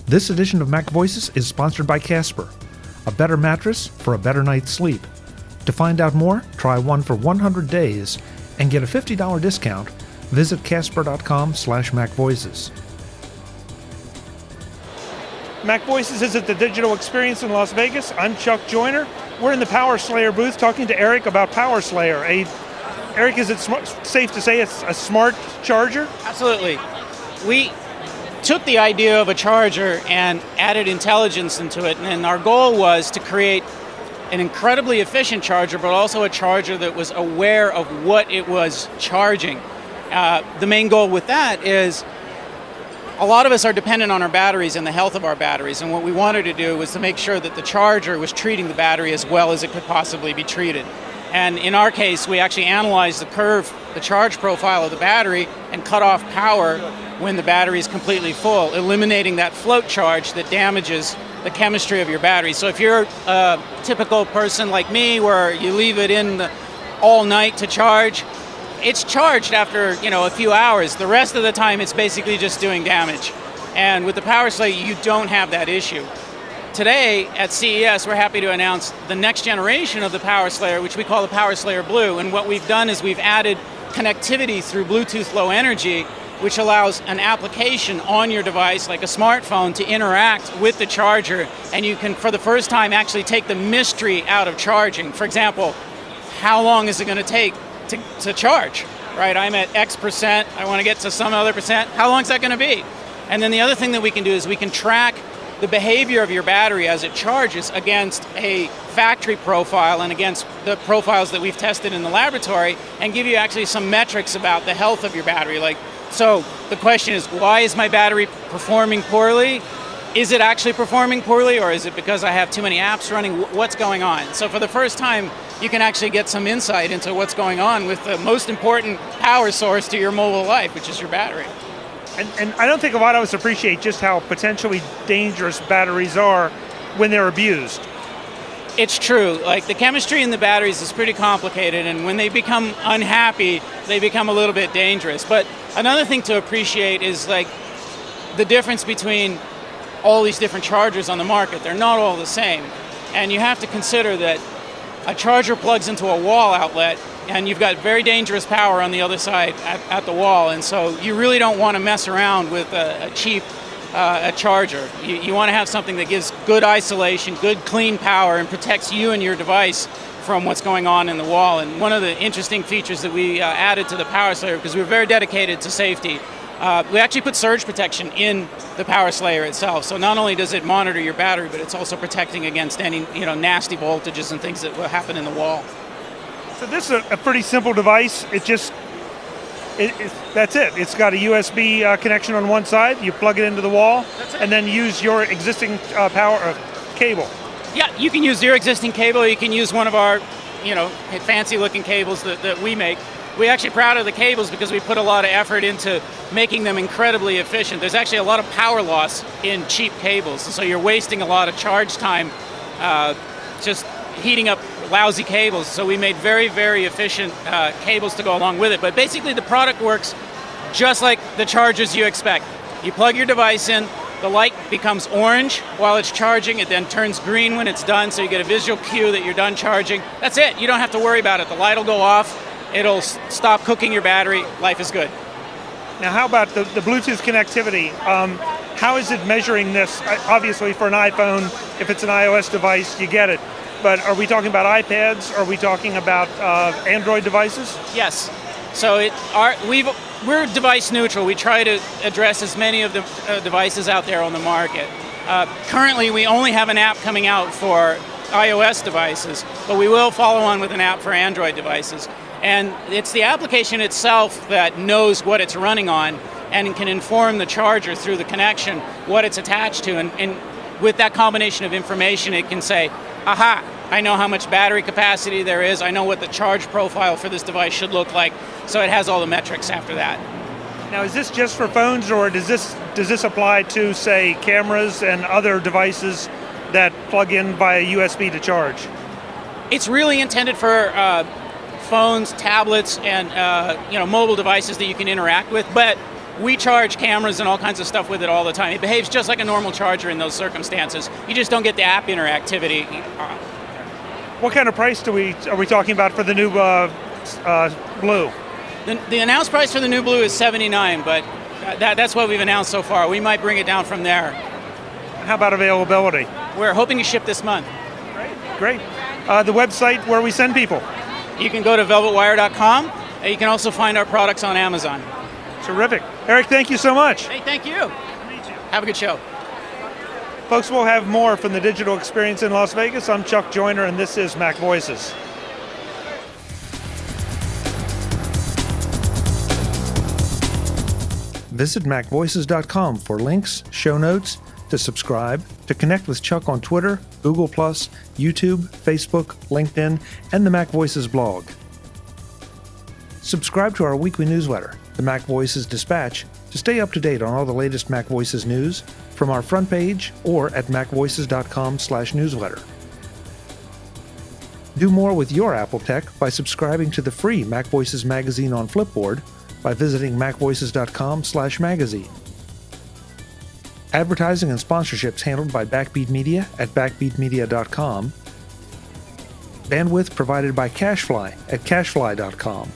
This edition of Mac Voices is sponsored by Casper, a better mattress for a better night's sleep. To find out more, try one for 100 days and get a $50 discount. Visit casper.com/macvoices. Mac Voices is at the Digital Experience in Las Vegas. I'm Chuck Joyner. We're in the Power Slayer booth talking to Eric about Power Slayer. Eric, is it safe to say it's a smart charger? Absolutely. We took the idea of a charger and added intelligence into it, and our goal was to create an incredibly efficient charger, but also a charger that was aware of what it was charging. The main goal with that is a lot of us are dependent on our batteries and the health of our batteries, and what we wanted to do was to make sure that the charger was treating the battery as well as it could possibly be treated. And in our case, we actually analyzed the charge profile of the battery and cut off power when the battery is completely full, eliminating that float charge that damages the chemistry of your battery. So if you're a typical person like me where you leave it in all night to charge, it's charged after a few hours. The rest of the time it's basically just doing damage. And with the Power Slayer, you don't have that issue. Today at CES, we're happy to announce the next generation of the Power Slayer, which we call the Power Slayer Blue. And what we've done is we've added connectivity through Bluetooth Low Energy, which allows an application on your device, like a smartphone, to interact with the charger, and you can, for the first time, actually take the mystery out of charging. For example, how long is it going to take to charge? Right, I'm at X percent, I want to get to some other percent. How long is that going to be? And then the other thing that we can do is we can track the behavior of your battery as it charges against a factory profile and against the profiles that we've tested in the laboratory, and give you actually some metrics about the health of your battery. So the question is, why is my battery performing poorly? Is it actually performing poorly, or is it because I have too many apps running? What's going on? So for the first time, you can actually get some insight into what's going on with the most important power source to your mobile life, which is your battery. And I don't think a lot of us appreciate just how potentially dangerous batteries are when they're abused. It's true. Like, the chemistry in the batteries is pretty complicated, and when they become unhappy, they become a little bit dangerous. But another thing to appreciate is the difference between all these different chargers on the market. They're not all the same. And you have to consider that a charger plugs into a wall outlet, and you've got very dangerous power on the other side at the wall. And so you really don't want to mess around with a cheap a charger. You want to have something that gives good isolation, good clean power, and protects you and your device from what's going on in the wall. And one of the interesting features that we added to the Power Slayer, because we're very dedicated to safety, we actually put surge protection in the Power Slayer itself. So not only does it monitor your battery, but it's also protecting against any nasty voltages and things that will happen in the wall. So this is a pretty simple device. That's it. It's got a USB connection on one side. You plug it into the wall, and then use your existing power cable. Yeah, you can use your existing cable. You can use one of our, fancy-looking cables that we make. We're actually proud of the cables because we put a lot of effort into making them incredibly efficient. There's actually a lot of power loss in cheap cables, so you're wasting a lot of charge time just heating up lousy cables. So we made very, very efficient cables to go along with it. But basically the product works just like the chargers you expect. You plug your device in, the light becomes orange while it's charging, it then turns green when it's done, so you get a visual cue that you're done charging. That's it, you don't have to worry about it. The light will go off, it'll stop cooking your battery, life is good. Now how about the Bluetooth connectivity? How is it measuring this? Obviously for an iPhone, if it's an iOS device, you get it. But are we talking about iPads? Are we talking about Android devices? Yes. So we're device neutral. We try to address as many of the devices out there on the market. Currently, we only have an app coming out for iOS devices, but we will follow on with an app for Android devices. And it's the application itself that knows what it's running on and can inform the charger through the connection what it's attached to. And with that combination of information, it can say, aha, I know how much battery capacity there is, I know what the charge profile for this device should look like, so it has all the metrics after that. Now is this just for phones, or does this apply to, say, cameras and other devices that plug in via USB to charge? It's really intended for phones, tablets, and mobile devices that you can interact with, but we charge cameras and all kinds of stuff with it all the time. It behaves just like a normal charger in those circumstances. You just don't get the app interactivity. What kind of price are we talking about for the new Blue? The announced price for the new Blue is $79, but that's what we've announced so far. We might bring it down from there. How about availability? We're hoping to ship this month. Great. The website where we send people? You can go to velvetwire.com, and you can also find our products on Amazon. Terrific. Eric, thank you so much. Hey, thank you. Have a good show. Folks, we'll have more from the digital experience in Las Vegas. I'm Chuck Joyner, and this is Mac Voices. Visit MacVoices.com for links, show notes, to subscribe, to connect with Chuck on Twitter, Google+, YouTube, Facebook, LinkedIn, and the Mac Voices blog. Subscribe to our weekly newsletter, the Mac Voices Dispatch, to stay up to date on all the latest Mac Voices news from our front page or at macvoices.com/newsletter. Do more with your Apple tech by subscribing to the free Mac Voices magazine on Flipboard by visiting macvoices.com/magazine. Advertising and sponsorships handled by Backbeat Media at backbeatmedia.com. Bandwidth provided by CacheFly at cachefly.com.